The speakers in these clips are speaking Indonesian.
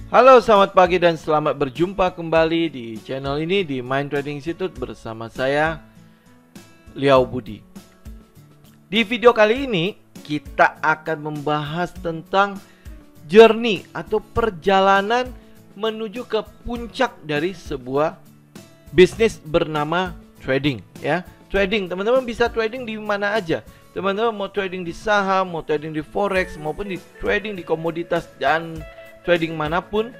Halo, selamat pagi dan selamat berjumpa kembali di channel ini di Mind Trading Institute bersama saya, Liao Budi. Di video kali ini kita akan membahas tentang journey atau perjalanan menuju ke puncak dari sebuah bisnis bernama trading, ya. Trading, teman-teman bisa trading di mana aja. Teman-teman mau trading di saham, mau trading di forex, maupun di trading di komoditas dan trading manapun,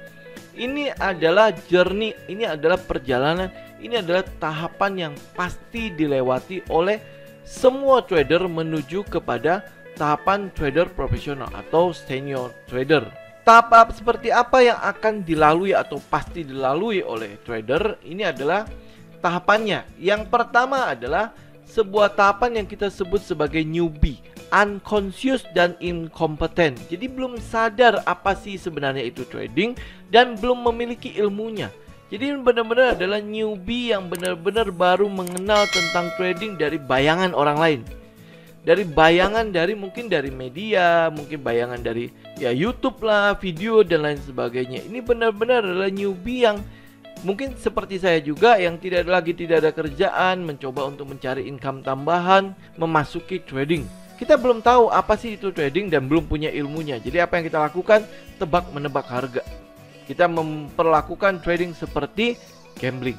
ini adalah journey, ini adalah perjalanan, ini adalah tahapan yang pasti dilewati oleh semua trader menuju kepada tahapan trader profesional atau senior trader. Tahap seperti apa yang akan dilalui atau pasti dilalui oleh trader? Ini adalah tahapannya. Yang pertama adalah sebuah tahapan yang kita sebut sebagai newbie, unconscious dan incompetent. Jadi belum sadar apa sih sebenarnya itu trading dan belum memiliki ilmunya. Jadi benar-benar adalah newbie yang benar-benar baru mengenal tentang trading dari bayangan orang lain. Dari bayangan dari mungkin dari media, mungkin bayangan dari ya YouTube lah, video dan lain sebagainya. Ini benar-benar adalah newbie yang mungkin seperti saya juga yang tidak ada kerjaan, mencoba untuk mencari income tambahan, memasuki trading. Kita belum tahu apa sih itu trading dan belum punya ilmunya. Jadi apa yang kita lakukan? Tebak menebak harga. Kita memperlakukan trading seperti gambling.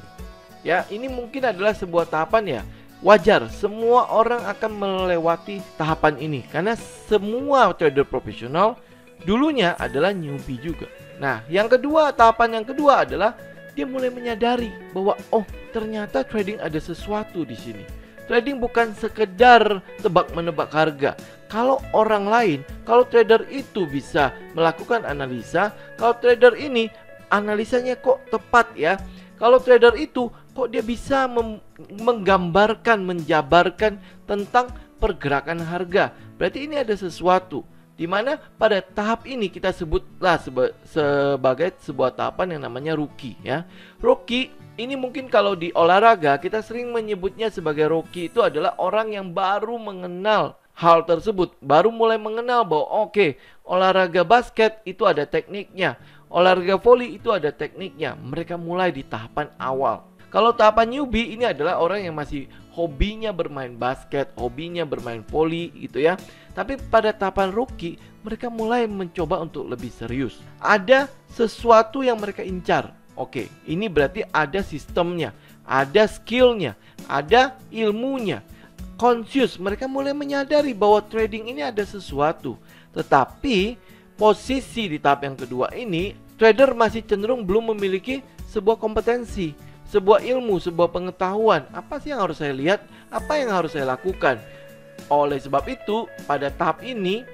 Ya, ini mungkin adalah sebuah tahapan ya. Wajar, semua orang akan melewati tahapan ini karena semua trader profesional dulunya adalah newbie juga. Nah, yang kedua, tahapan yang kedua adalah dia mulai menyadari bahwa oh, ternyata trading ada sesuatu di sini. Trading bukan sekedar tebak-menebak harga. Kalau orang lain, kalau trader itu bisa melakukan analisa, kalau trader ini analisanya kok tepat ya. Kalau trader itu kok dia bisa menggambarkan, menjabarkan tentang pergerakan harga. Berarti ini ada sesuatu. Di mana pada tahap ini kita sebutlah sebagai sebuah tahapan yang namanya rookie ya. Rookie ini mungkin kalau di olahraga kita sering menyebutnya sebagai rookie, itu adalah orang yang baru mengenal hal tersebut, baru mulai mengenal bahwa oke, olahraga basket itu ada tekniknya, olahraga voli itu ada tekniknya. Mereka mulai di tahapan awal. Kalau tahapan newbie ini adalah orang yang masih hobinya bermain basket, hobinya bermain voli gitu ya. Tapi pada tahapan rookie, mereka mulai mencoba untuk lebih serius. Ada sesuatu yang mereka incar. Oke, ini berarti ada sistemnya, ada skillnya, ada ilmunya. Conscious, mereka mulai menyadari bahwa trading ini ada sesuatu. Tetapi posisi di tahap yang kedua ini, trader masih cenderung belum memiliki sebuah kompetensi, sebuah ilmu, sebuah pengetahuan. Apa sih yang harus saya lihat? Apa yang harus saya lakukan? Oleh sebab itu, pada tahap ini,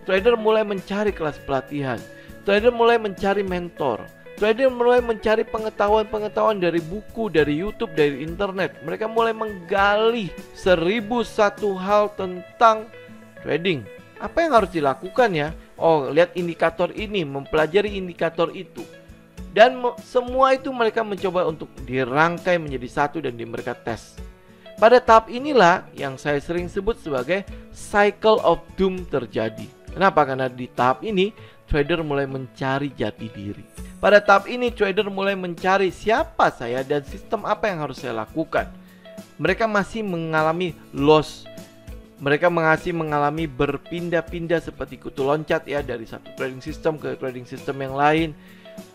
trader mulai mencari kelas pelatihan. Trader mulai mencari mentor. Trader mulai mencari pengetahuan-pengetahuan dari buku, dari YouTube, dari internet. Mereka mulai menggali 1001 hal tentang trading. Apa yang harus dilakukan ya? Oh, lihat indikator ini, mempelajari indikator itu. Dan semua itu mereka mencoba untuk dirangkai menjadi satu dan mereka tes. Pada tahap inilah yang saya sering sebut sebagai cycle of doom terjadi. Kenapa? Karena di tahap ini trader mulai mencari jati diri. Pada tahap ini trader mulai mencari siapa saya dan sistem apa yang harus saya lakukan. Mereka masih mengalami loss. Mereka masih mengalami berpindah-pindah seperti kutu loncat ya, dari satu trading system ke trading system yang lain.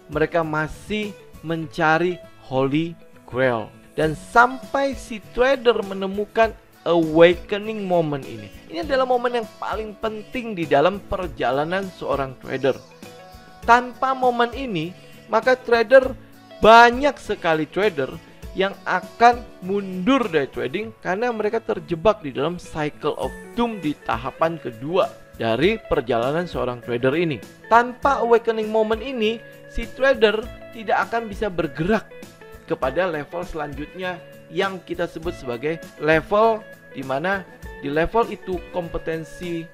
Mereka masih mencari holy grail. Dan sampai si trader menemukan awakening moment ini. Ini adalah momen yang paling penting di dalam perjalanan seorang trader. Tanpa momen ini, maka banyak sekali trader yang akan mundur dari trading karena mereka terjebak di dalam cycle of doom di tahapan kedua dari perjalanan seorang trader ini. Tanpa awakening moment ini, si trader tidak akan bisa bergerak kepada level selanjutnya yang kita sebut sebagai level di mana di level itu kompetensi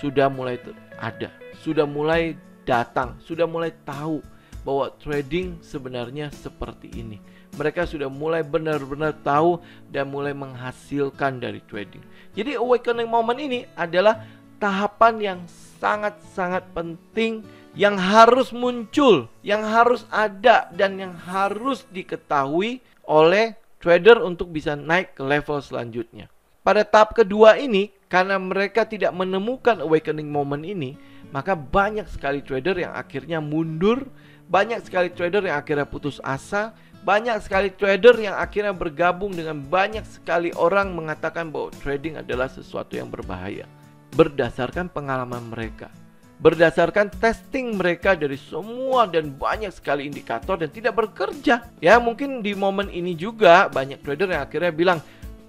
sudah mulai ada, sudah mulai datang, sudah mulai tahu bahwa trading sebenarnya seperti ini. Mereka sudah mulai benar-benar tahu dan mulai menghasilkan dari trading. Jadi awakening moment ini adalah tahapan yang sangat-sangat penting yang harus muncul, yang harus ada, dan yang harus diketahui oleh trader untuk bisa naik ke level selanjutnya. Pada tahap kedua ini, karena mereka tidak menemukan awakening moment ini, maka banyak sekali trader yang akhirnya mundur, banyak sekali trader yang akhirnya putus asa, banyak sekali trader yang akhirnya bergabung dengan banyak sekali orang mengatakan bahwa trading adalah sesuatu yang berbahaya. Berdasarkan pengalaman mereka, berdasarkan testing mereka dari semua dan banyak sekali indikator dan tidak bekerja. Ya, mungkin di momen ini juga banyak trader yang akhirnya bilang,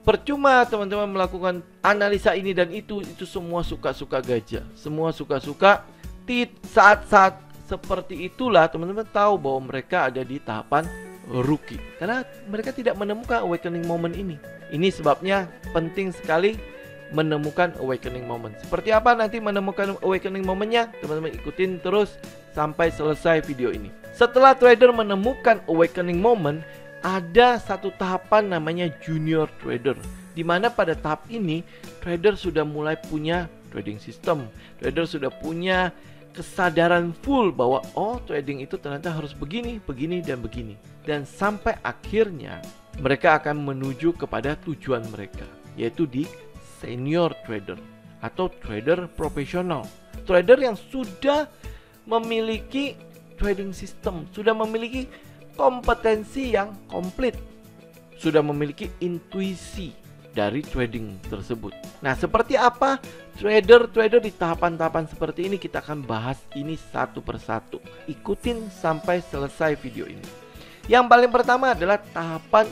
percuma teman-teman melakukan analisa ini dan itu semua suka-suka gajah, semua suka-suka. Saat-saat seperti itulah teman-teman tahu bahwa mereka ada di tahapan rookie, karena mereka tidak menemukan awakening moment ini. Ini sebabnya penting sekali menemukan awakening moment. Seperti apa nanti menemukan awakening momennya? Teman-teman ikutin terus sampai selesai video ini. Setelah trader menemukan awakening moment, ada satu tahapan namanya junior trader, di mana pada tahap ini trader sudah mulai punya trading system, trader sudah punya kesadaran full bahwa oh, trading itu ternyata harus begini, begini, dan begini. Dan sampai akhirnya mereka akan menuju kepada tujuan mereka, yaitu di senior trader atau trader profesional. Trader yang sudah memiliki trading system, sudah memiliki kompetensi yang komplit, sudah memiliki intuisi dari trading tersebut. Nah, seperti apa trader-trader di tahapan-tahapan seperti ini? Kita akan bahas ini satu persatu. Ikutin sampai selesai video ini. Yang paling pertama adalah tahapan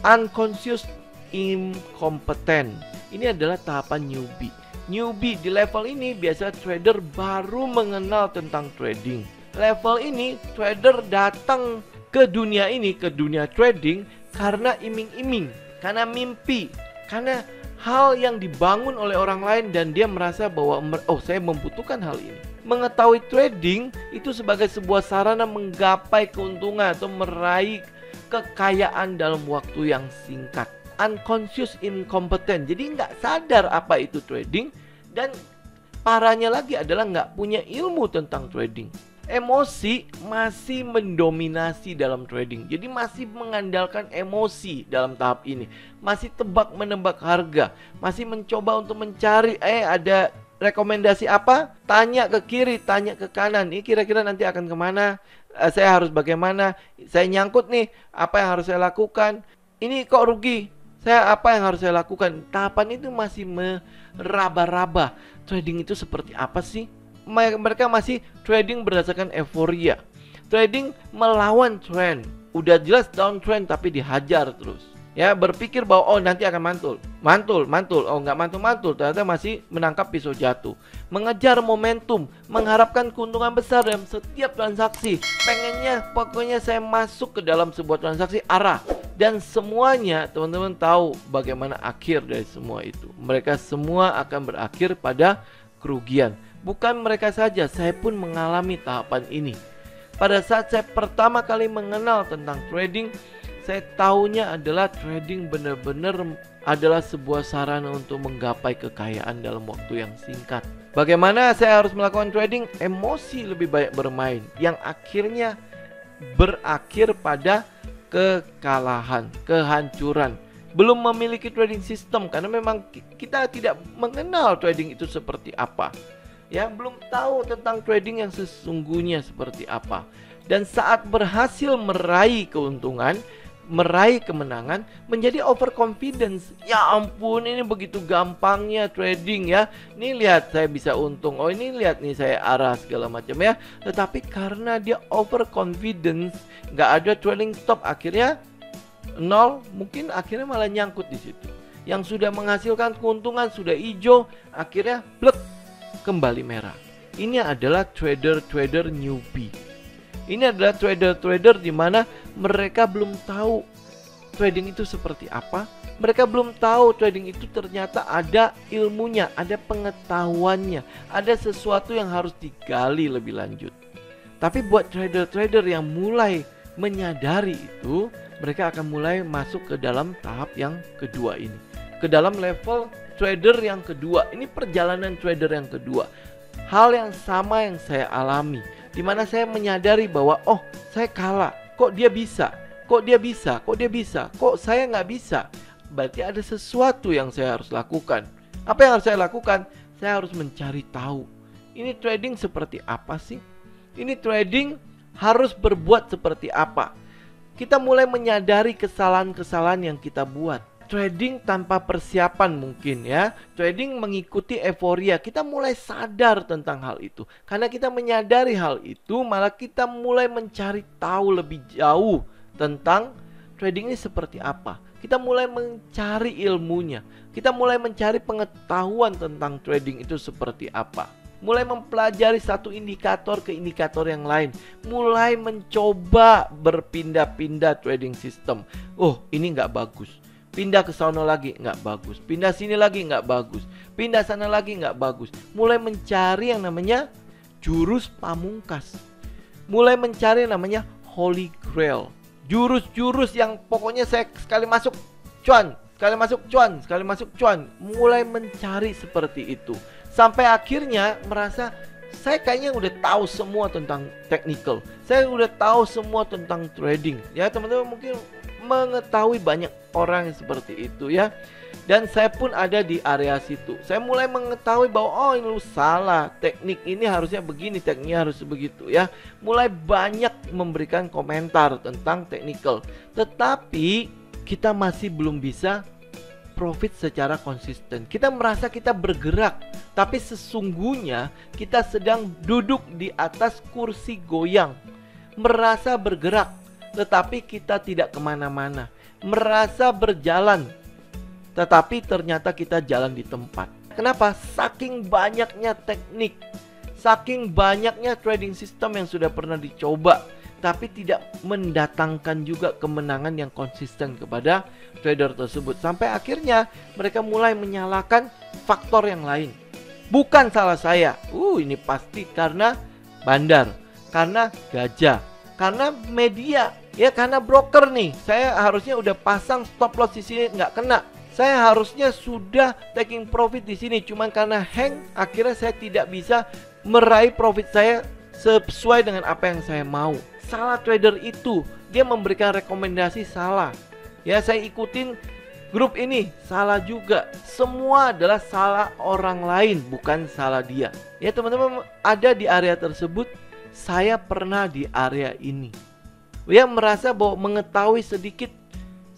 unconscious incompetent. Ini adalah tahapan newbie. Newbie di level ini biasa trader baru mengenal tentang trading. Level ini trader datang ke dunia ini, ke dunia trading karena iming-iming, karena mimpi, karena hal yang dibangun oleh orang lain dan dia merasa bahwa oh, saya membutuhkan hal ini. Mengetahui trading itu sebagai sebuah sarana menggapai keuntungan atau meraih kekayaan dalam waktu yang singkat. Unconscious incompetent, jadi nggak sadar apa itu trading, dan parahnya lagi adalah nggak punya ilmu tentang trading. Emosi masih mendominasi dalam trading, jadi masih mengandalkan emosi dalam tahap ini, masih tebak-menebak harga, masih mencoba untuk mencari ada rekomendasi apa, tanya ke kiri, tanya ke kanan, ini kira-kira nanti akan kemana, saya harus bagaimana, saya nyangkut nih, apa yang harus saya lakukan, ini kok rugi, saya apa yang harus saya lakukan. Tahapan itu masih meraba-raba trading itu seperti apa sih. Mereka masih trading berdasarkan euforia, trading melawan trend. Udah jelas downtrend tapi dihajar terus. Ya, berpikir bahwa oh nanti akan mantul, oh nggak mantul, ternyata masih menangkap pisau jatuh. Mengejar momentum, mengharapkan keuntungan besar dalam setiap transaksi. Pengennya pokoknya saya masuk ke dalam sebuah transaksi arah. Dan semuanya teman-teman tahu bagaimana akhir dari semua itu. Mereka semua akan berakhir pada kerugian. Bukan mereka saja, saya pun mengalami tahapan ini. Pada saat saya pertama kali mengenal tentang trading, saya tahunya adalah trading benar-benar adalah sebuah sarana untuk menggapai kekayaan dalam waktu yang singkat. Bagaimana saya harus melakukan trading? Emosi lebih banyak bermain, yang akhirnya berakhir pada kekalahan, kehancuran. Belum memiliki trading system karena memang kita tidak mengenal trading itu seperti apa. Ya, belum tahu tentang trading yang sesungguhnya seperti apa. Dan saat berhasil meraih keuntungan, meraih kemenangan, menjadi overconfidence. Ya ampun, ini begitu gampangnya trading ya. Nih lihat saya bisa untung. Oh ini lihat nih saya arah segala macam ya. Tetapi karena dia overconfidence, nggak ada trailing stop, akhirnya nol. Mungkin akhirnya malah nyangkut di situ. Yang sudah menghasilkan keuntungan sudah hijau, akhirnya plek kembali merah. Ini adalah trader-trader newbie. Ini adalah trader-trader di mana mereka belum tahu trading itu seperti apa. Mereka belum tahu trading itu ternyata ada ilmunya, ada pengetahuannya, ada sesuatu yang harus digali lebih lanjut. Tapi buat trader-trader yang mulai menyadari itu, mereka akan mulai masuk ke dalam tahap yang kedua ini, ke dalam level trader yang kedua. Ini perjalanan trader yang kedua. Hal yang sama yang saya alami. Dimana saya menyadari bahwa oh, saya kalah, kok dia bisa, kok dia bisa, kok dia bisa, kok saya nggak bisa. Berarti ada sesuatu yang saya harus lakukan. Apa yang harus saya lakukan? Saya harus mencari tahu, ini trading seperti apa sih? Ini trading harus berbuat seperti apa? Kita mulai menyadari kesalahan-kesalahan yang kita buat. Trading tanpa persiapan mungkin ya. Trading mengikuti euforia. Kita mulai sadar tentang hal itu. Karena kita menyadari hal itu, malah kita mulai mencari tahu lebih jauh tentang trading ini seperti apa. Kita mulai mencari ilmunya. Kita mulai mencari pengetahuan tentang trading itu seperti apa. Mulai mempelajari satu indikator ke indikator yang lain. Mulai mencoba berpindah-pindah trading system. Oh, ini nggak bagus. Pindah ke sana lagi nggak bagus. Pindah sini lagi nggak bagus. Pindah sana lagi nggak bagus. Mulai mencari yang namanya jurus pamungkas. Mulai mencari yang namanya Holy Grail. Jurus-jurus yang pokoknya saya sekali masuk cuan, sekali masuk cuan, sekali masuk cuan. Mulai mencari seperti itu. Sampai akhirnya merasa saya kayaknya udah tahu semua tentang technical. Saya udah tahu semua tentang trading. Ya teman-teman mungkin mengetahui banyak orang yang seperti itu ya. Dan saya pun ada di area situ. Saya mulai mengetahui bahwa oh ini lu salah, teknik ini harusnya begini, tekniknya harus begitu ya. Mulai banyak memberikan komentar tentang technical. Tetapi kita masih belum bisa profit secara konsisten. Kita merasa kita bergerak, tapi sesungguhnya kita sedang duduk di atas kursi goyang. Merasa bergerak, tetapi kita tidak kemana-mana. Merasa berjalan, tetapi ternyata kita jalan di tempat. Kenapa? Saking banyaknya teknik, saking banyaknya trading system yang sudah pernah dicoba, tapi tidak mendatangkan juga kemenangan yang konsisten kepada trader tersebut. Sampai akhirnya mereka mulai menyalahkan faktor yang lain. Bukan salah saya. Ini pasti karena bandar, karena gajah, karena media, ya karena broker nih. Saya harusnya udah pasang stop loss di sini nggak kena. Saya harusnya sudah taking profit di sini, cuman karena hang, akhirnya saya tidak bisa meraih profit saya sesuai dengan apa yang saya mau. Salah trader itu, dia memberikan rekomendasi salah. Ya, saya ikutin grup ini, salah juga. Semua adalah salah orang lain, bukan salah dia. Ya teman-teman, ada di area tersebut. Saya pernah di area ini. Ya, merasa bahwa mengetahui sedikit,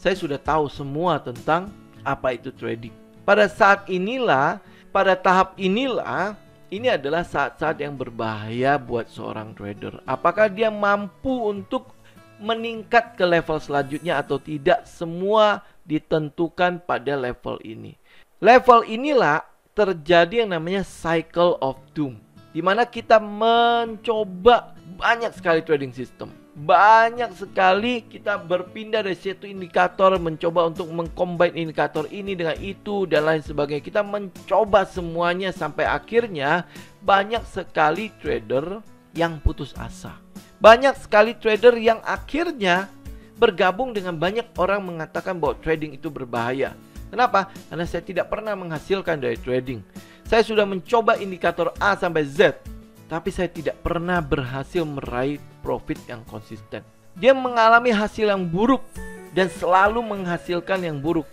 saya sudah tahu semua tentang apa itu trading. Pada saat inilah, pada tahap inilah, ini adalah saat-saat yang berbahaya buat seorang trader. Apakah dia mampu untuk meningkat ke level selanjutnya atau tidak? Semua ditentukan pada level ini. Level inilah terjadi yang namanya cycle of doom, di mana kita mencoba banyak sekali trading system. Banyak sekali kita berpindah dari satu indikator, mencoba untuk mengcombine indikator ini dengan itu dan lain sebagainya. Kita mencoba semuanya sampai akhirnya banyak sekali trader yang putus asa. Banyak sekali trader yang akhirnya bergabung dengan banyak orang mengatakan bahwa trading itu berbahaya. Kenapa? Karena saya tidak pernah menghasilkan dari trading. Saya sudah mencoba indikator A sampai Z, tapi saya tidak pernah berhasil meraih profit yang konsisten. Dia mengalami hasil yang buruk dan selalu menghasilkan yang buruk.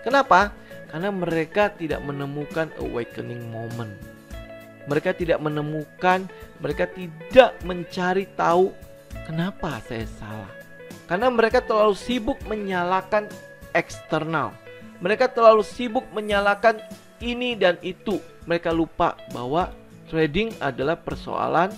Kenapa? Karena mereka tidak menemukan awakening moment. Mereka tidak menemukan, mereka tidak mencari tahu kenapa saya salah. Karena mereka terlalu sibuk menyalahkan eksternal. Mereka terlalu sibuk menyalahkan ini dan itu. Mereka lupa bahwa trading adalah persoalan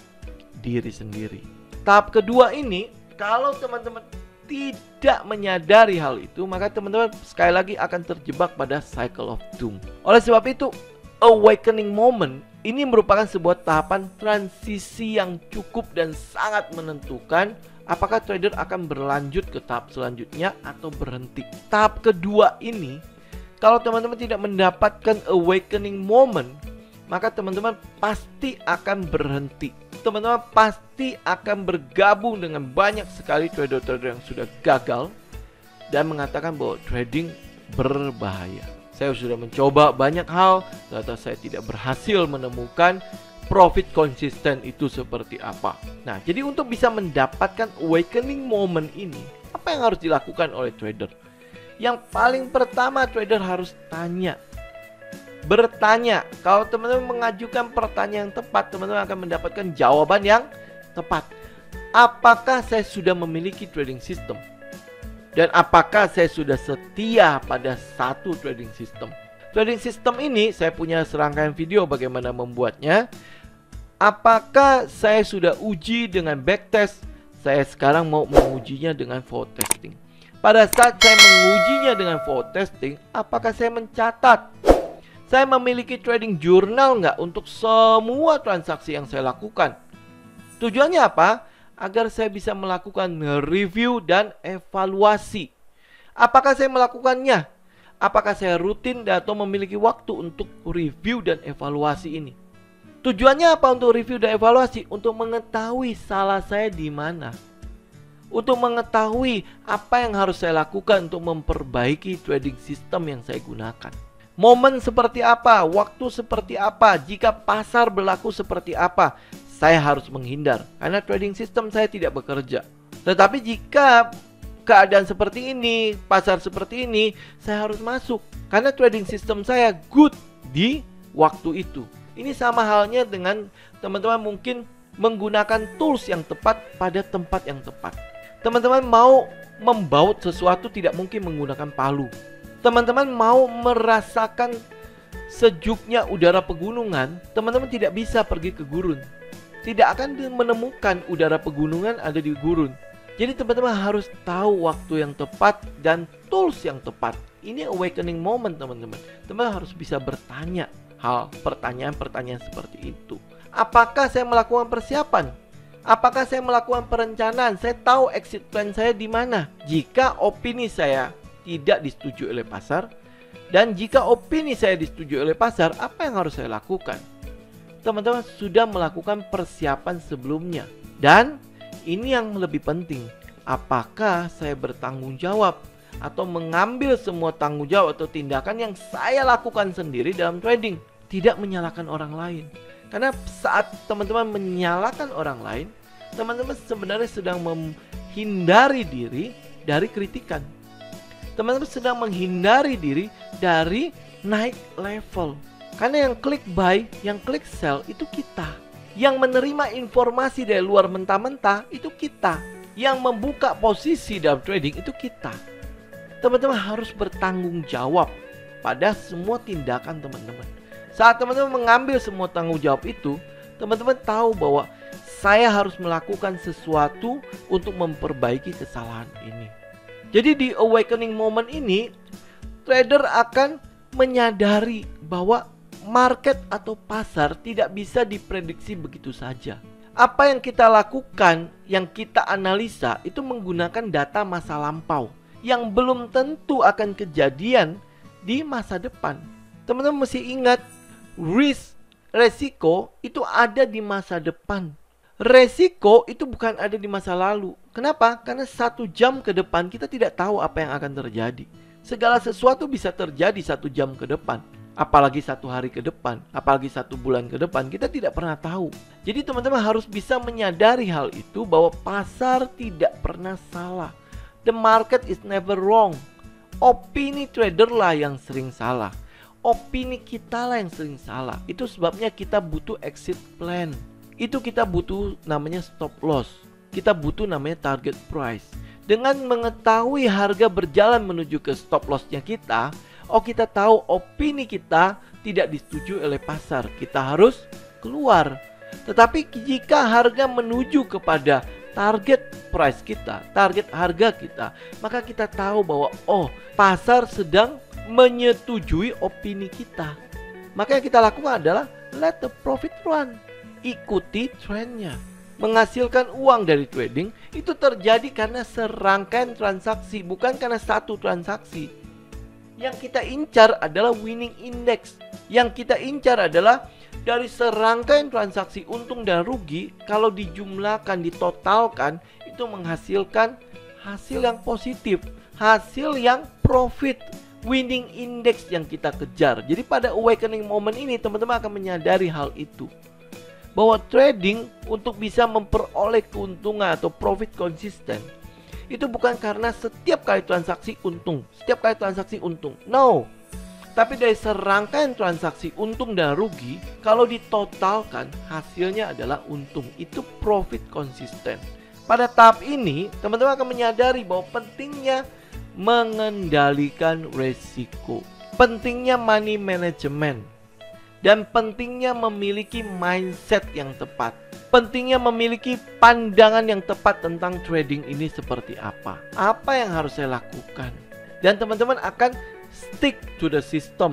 diri sendiri. Tahap kedua ini, kalau teman-teman tidak menyadari hal itu, maka teman-teman sekali lagi akan terjebak pada cycle of doom. Oleh sebab itu, awakening moment ini merupakan sebuah tahapan transisi yang cukup dan sangat menentukan apakah trader akan berlanjut ke tahap selanjutnya atau berhenti. Tahap kedua ini, kalau teman-teman tidak mendapatkan awakening moment, maka teman-teman pasti akan berhenti. Teman-teman pasti akan bergabung dengan banyak sekali trader-trader yang sudah gagal dan mengatakan bahwa trading berbahaya. Saya sudah mencoba banyak hal, ternyata saya tidak berhasil menemukan profit konsisten itu seperti apa. Nah, jadi untuk bisa mendapatkan awakening moment ini, apa yang harus dilakukan oleh trader? Yang paling pertama, trader harus bertanya. Kalau teman-teman mengajukan pertanyaan yang tepat, teman-teman akan mendapatkan jawaban yang tepat. Apakah saya sudah memiliki trading system? Dan apakah saya sudah setia pada satu trading system? Trading system ini saya punya serangkaian video bagaimana membuatnya. Apakah saya sudah uji dengan backtest? Saya sekarang mau mengujinya dengan forward testing. Pada saat saya mengujinya dengan forward testing, apakah saya mencatat? Saya memiliki trading journal nggak untuk semua transaksi yang saya lakukan? Tujuannya apa? Agar saya bisa melakukan review dan evaluasi. Apakah saya melakukannya? Apakah saya rutin atau memiliki waktu untuk review dan evaluasi ini? Tujuannya apa untuk review dan evaluasi? Untuk mengetahui salah saya di mana. Untuk mengetahui apa yang harus saya lakukan untuk memperbaiki trading system yang saya gunakan. Momen seperti apa? Waktu seperti apa? Jika pasar berlaku seperti apa? Saya harus menghindar karena trading system saya tidak bekerja. Tetapi jika keadaan seperti ini, pasar seperti ini, saya harus masuk karena trading system saya good di waktu itu. Ini sama halnya dengan teman-teman mungkin menggunakan tools yang tepat pada tempat yang tepat. Teman-teman mau membaut sesuatu tidak mungkin menggunakan palu. Teman-teman mau merasakan sejuknya udara pegunungan, teman-teman tidak bisa pergi ke gurun. Tidak akan menemukan udara pegunungan ada di gurun. Jadi teman-teman harus tahu waktu yang tepat dan tools yang tepat. Ini awakening moment teman-teman. Teman-teman harus bisa bertanya pertanyaan-pertanyaan seperti itu. Apakah saya melakukan persiapan? Apakah saya melakukan perencanaan? Saya tahu exit plan saya di mana. Jika opini saya tidak disetujui oleh pasar, dan jika opini saya disetujui oleh pasar, apa yang harus saya lakukan? Teman-teman sudah melakukan persiapan sebelumnya. Dan ini yang lebih penting, apakah saya bertanggung jawab atau mengambil semua tanggung jawab atau tindakan yang saya lakukan sendiri dalam trading, tidak menyalahkan orang lain. Karena saat teman-teman menyalahkan orang lain, teman-teman sebenarnya sedang menghindari diri dari kritikan. Teman-teman sedang menghindari diri dari naik level. Karena yang klik buy, yang klik sell itu kita. Yang menerima informasi dari luar mentah-mentah itu kita. Yang membuka posisi dalam trading itu kita. Teman-teman harus bertanggung jawab pada semua tindakan teman-teman. Saat teman-teman mengambil semua tanggung jawab itu, teman-teman tahu bahwa saya harus melakukan sesuatu untuk memperbaiki kesalahan ini. Jadi di awakening moment ini, trader akan menyadari bahwa market atau pasar tidak bisa diprediksi begitu saja. Apa yang kita lakukan, yang kita analisa itu menggunakan data masa lampau yang belum tentu akan kejadian di masa depan. Teman-teman mesti ingat, resiko itu ada di masa depan. Resiko itu bukan ada di masa lalu. Kenapa? Karena 1 jam ke depan kita tidak tahu apa yang akan terjadi. Segala sesuatu bisa terjadi 1 jam ke depan. Apalagi 1 hari ke depan, apalagi 1 bulan ke depan, kita tidak pernah tahu. Jadi teman-teman harus bisa menyadari hal itu, bahwa pasar tidak pernah salah. The market is never wrong. Opini trader lah yang sering salah. Opini kita lah yang sering salah. Itu sebabnya kita butuh exit plan. Itu kita butuh namanya stop loss. Kita butuh namanya target price. Dengan mengetahui harga berjalan menuju ke stop lossnya kita, kita tahu opini kita tidak disetujui oleh pasar, kita harus keluar. Tetapi jika harga menuju kepada target price kita, target harga kita, maka kita tahu bahwa pasar sedang menyetujui opini kita. Maka yang kita lakukan adalah let the profit run. Ikuti trennya. Menghasilkan uang dari trading itu terjadi karena serangkaian transaksi, bukan karena satu transaksi. Yang kita incar adalah winning index. Yang kita incar adalah dari serangkaian transaksi untung dan rugi, kalau dijumlahkan, ditotalkan, itu menghasilkan hasil yang positif, hasil yang profit, winning index yang kita kejar. Jadi pada awakening moment ini teman-teman akan menyadari hal itu. bahwa trading untuk bisa memperoleh keuntungan atau profit konsisten itu bukan karena setiap kali transaksi untung, no. Tapi dari serangkaian transaksi untung dan rugi, kalau ditotalkan hasilnya adalah untung. Itu profit konsisten. Pada tahap ini, teman-teman akan menyadari bahwa pentingnya mengendalikan resiko, pentingnya money management, dan pentingnya memiliki mindset yang tepat. Pentingnya memiliki pandangan yang tepat tentang trading ini seperti apa. Apa yang harus saya lakukan? Dan teman-teman akan stick to the system.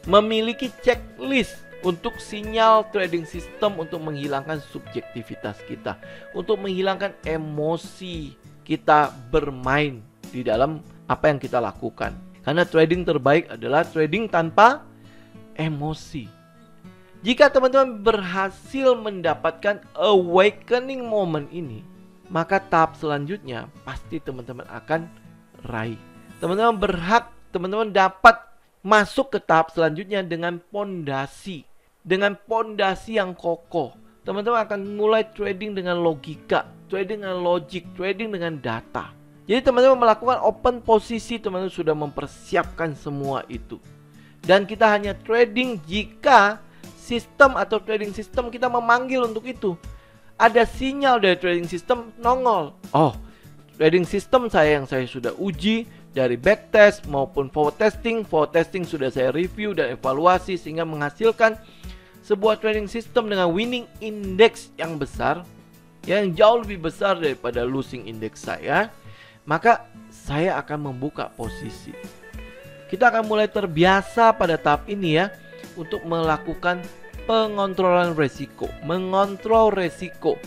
Memiliki checklist untuk sinyal trading system untuk menghilangkan subjektivitas kita. Untuk menghilangkan emosi kita bermain di dalam apa yang kita lakukan. Karena trading terbaik adalah trading tanpa emosi. Jika teman-teman berhasil mendapatkan awakening moment ini, maka tahap selanjutnya pasti teman-teman akan raih. Teman-teman berhak, teman-teman dapat masuk ke tahap selanjutnya dengan pondasi yang kokoh. Teman-teman akan mulai trading dengan logika, trading dengan logik, trading dengan data. Jadi teman-teman melakukan open posisi, teman-teman sudah mempersiapkan semua itu. Dan kita hanya trading jika sistem atau trading system kita memanggil untuk itu. Ada sinyal dari trading system nongol. Oh, trading system yang saya sudah uji dari backtest maupun forward testing. Forward testing sudah saya review dan evaluasi sehingga menghasilkan sebuah trading system dengan winning index yang besar, yang jauh lebih besar daripada losing index saya. Maka saya akan membuka posisi. Kita akan mulai terbiasa pada tahap ini ya, untuk melakukan pengontrolan resiko, mengontrol resiko,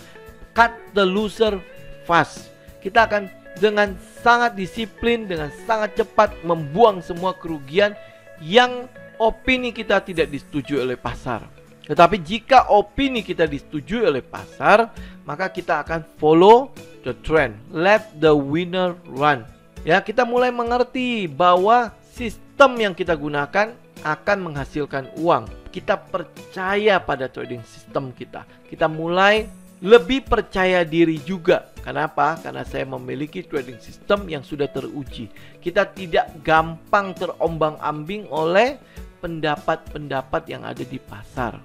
cut the loser fast. Kita akan dengan sangat disiplin, dengan sangat cepat membuang semua kerugian yang opini kita tidak disetujui oleh pasar. Tetapi jika opini kita disetujui oleh pasar, maka kita akan follow the trend, let the winner run. Ya, kita mulai mengerti bahwa sistem yang kita gunakan akan menghasilkan uang. Kita percaya pada trading system kita. Kita mulai lebih percaya diri juga. Kenapa? Karena saya memiliki trading system yang sudah teruji. Kita tidak gampang terombang-ambing oleh pendapat-pendapat yang ada di pasar.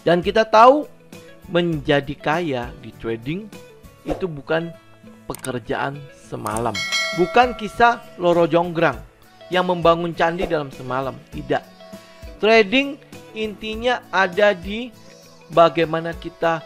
Dan kita tahu menjadi kaya di trading itu bukan pekerjaan semalam. Bukan kisah Loro Jonggrang yang membangun candi dalam semalam. Tidak. Trading intinya ada di bagaimana kita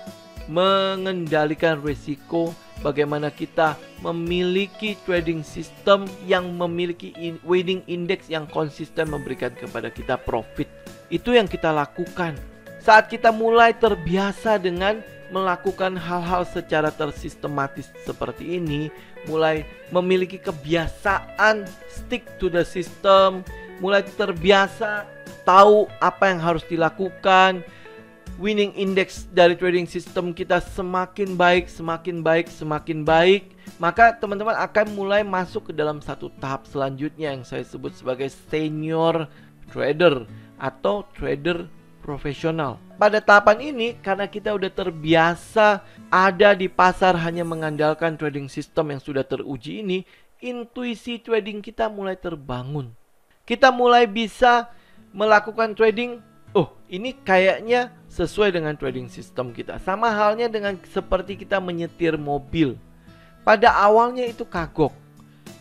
mengendalikan risiko, bagaimana kita memiliki trading system yang memiliki winning index yang konsisten memberikan kepada kita profit. Itu yang kita lakukan. Saat kita mulai terbiasa dengan melakukan hal-hal secara tersistematis seperti ini, mulai memiliki kebiasaan stick to the system, mulai terbiasa tahu apa yang harus dilakukan, winning index dari trading system kita semakin baik, maka teman-teman akan mulai masuk ke dalam satu tahap selanjutnya yang saya sebut sebagai senior trader atau trader profesional. Pada tahapan ini, karena kita udah terbiasa ada di pasar hanya mengandalkan trading system yang sudah teruji ini, intuisi trading kita mulai terbangun. Kita mulai bisa melakukan trading, oh ini kayaknya sesuai dengan trading system kita. Sama halnya dengan seperti kita menyetir mobil. Pada awalnya itu kagok.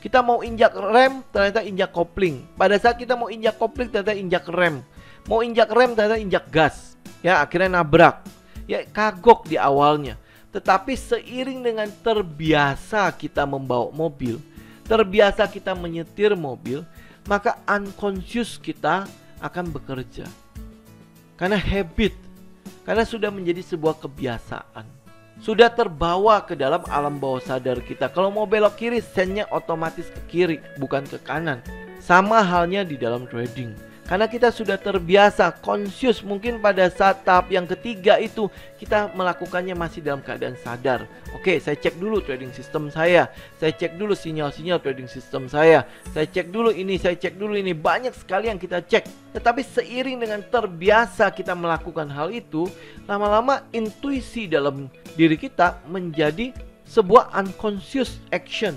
Kita mau injak rem, ternyata injak kopling. Pada saat kita mau injak kopling, ternyata injak rem. Mau injak rem, ternyata injak gas. Ya, akhirnya nabrak. Ya, kagok di awalnya. Tetapi seiring dengan terbiasa kita membawa mobil, terbiasa kita menyetir mobil, maka unconscious kita akan bekerja. Karena habit, karena sudah menjadi sebuah kebiasaan. Sudah terbawa ke dalam alam bawah sadar kita. Kalau mau belok kiri, sennya otomatis ke kiri, bukan ke kanan. Sama halnya di dalam trading. Karena kita sudah terbiasa, conscious. Mungkin pada saat tahap yang ketiga itu kita melakukannya masih dalam keadaan sadar. Oke, saya cek dulu trading system saya cek dulu sinyal-sinyal trading system saya cek dulu ini, saya cek dulu ini. Banyak sekali yang kita cek. Tetapi seiring dengan terbiasa kita melakukan hal itu, lama-lama intuisi dalam diri kita menjadi sebuah unconscious action,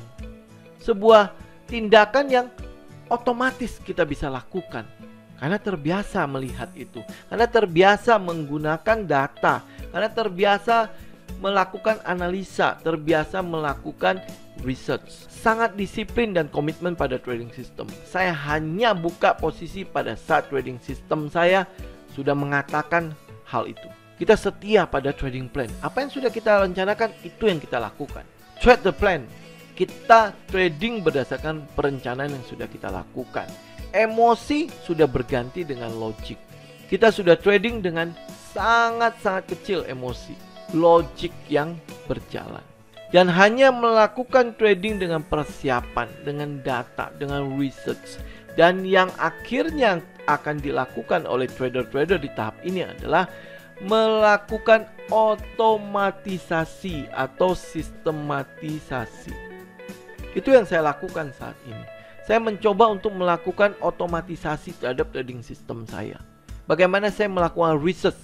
sebuah tindakan yang otomatis kita bisa lakukan. Karena terbiasa melihat itu, karena terbiasa menggunakan data, karena terbiasa melakukan analisa, terbiasa melakukan research. Sangat disiplin dan komitmen pada trading system. Saya hanya buka posisi pada saat trading system saya sudah mengatakan hal itu. Kita setia pada trading plan. Apa yang sudah kita rencanakan, itu yang kita lakukan. Trade the plan. Kita trading berdasarkan perencanaan yang sudah kita lakukan. Emosi sudah berganti dengan logik. Kita sudah trading dengan sangat-sangat kecil emosi, logik yang berjalan. Dan hanya melakukan trading dengan persiapan, dengan data, dengan research. Dan yang akhirnya akan dilakukan oleh trader-trader di tahap ini adalah melakukan otomatisasi atau sistematisasi. Itu yang saya lakukan saat ini. Saya mencoba untuk melakukan otomatisasi terhadap trading system saya. Bagaimana saya melakukan research,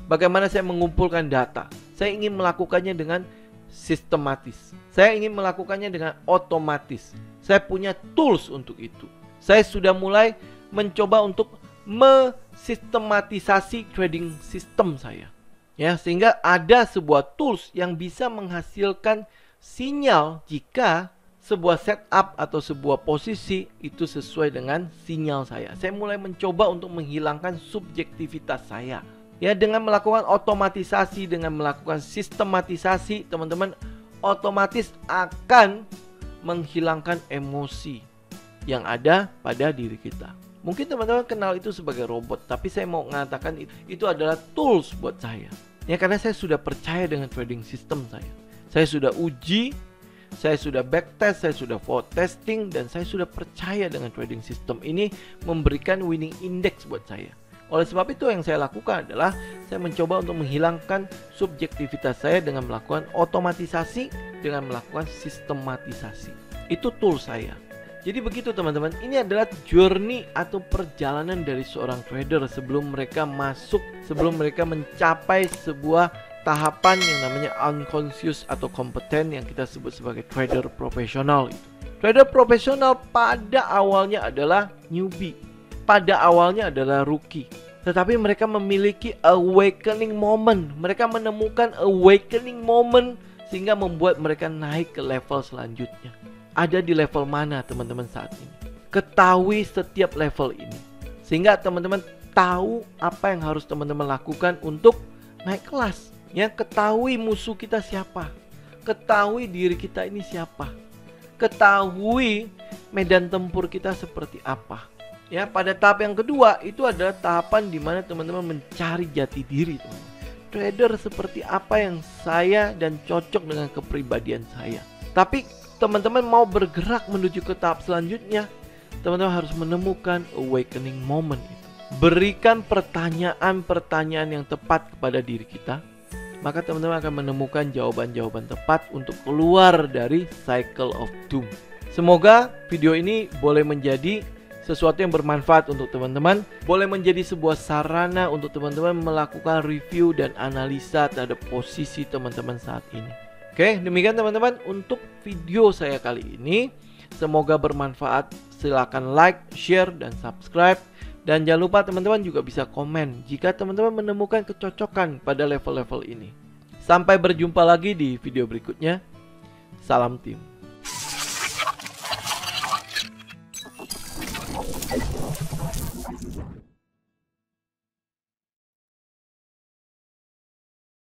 bagaimana saya mengumpulkan data. Saya ingin melakukannya dengan sistematis. Saya ingin melakukannya dengan otomatis. Saya punya tools untuk itu. Saya sudah mulai mencoba untuk mensistematisasi trading system saya. Ya, sehingga ada sebuah tools yang bisa menghasilkan sinyal jika sebuah setup atau sebuah posisi itu sesuai dengan sinyal saya. Saya mulai mencoba untuk menghilangkan subjektivitas saya. Ya, dengan melakukan otomatisasi, dengan melakukan sistematisasi, teman-teman otomatis akan menghilangkan emosi yang ada pada diri kita. Mungkin teman-teman kenal itu sebagai robot, tapi saya mau mengatakan itu adalah tools buat saya. Ya, karena saya sudah percaya dengan trading system saya. Saya sudah uji, saya sudah backtest, saya sudah forward testing, dan saya sudah percaya dengan trading system ini memberikan winning index buat saya. Oleh sebab itu yang saya lakukan adalah saya mencoba untuk menghilangkan subjektivitas saya dengan melakukan otomatisasi, dengan melakukan sistematisasi. Itu tool saya. Jadi begitu teman-teman, ini adalah journey atau perjalanan dari seorang trader sebelum mereka masuk, sebelum mereka mencapai sebuah tahapan yang namanya unconscious atau kompeten yang kita sebut sebagai trader profesional itu. Trader profesional pada awalnya adalah newbie, pada awalnya adalah rookie. Tetapi mereka memiliki awakening moment. Mereka menemukan awakening moment sehingga membuat mereka naik ke level selanjutnya. Ada di level mana teman-teman saat ini? Ketahui setiap level ini, sehingga teman-teman tahu apa yang harus teman-teman lakukan untuk naik kelas. Ya, ketahui musuh kita siapa, ketahui diri kita ini siapa, ketahui medan tempur kita seperti apa. Ya, pada tahap yang kedua itu adalah tahapan di mana teman-teman mencari jati diri, teman-teman. Trader seperti apa yang saya dan cocok dengan kepribadian saya. Tapi teman-teman mau bergerak menuju ke tahap selanjutnya, teman-teman harus menemukan awakening moment itu. Berikan pertanyaan-pertanyaan yang tepat kepada diri kita, maka teman-teman akan menemukan jawaban-jawaban tepat untuk keluar dari cycle of doom. Semoga video ini boleh menjadi sesuatu yang bermanfaat untuk teman-teman, boleh menjadi sebuah sarana untuk teman-teman melakukan review dan analisa terhadap posisi teman-teman saat ini. Oke, demikian teman-teman untuk video saya kali ini. Semoga bermanfaat. Silakan like, share, dan subscribe. Dan jangan lupa teman-teman juga bisa komen jika teman-teman menemukan kecocokan pada level-level ini. Sampai berjumpa lagi di video berikutnya. Salam tim.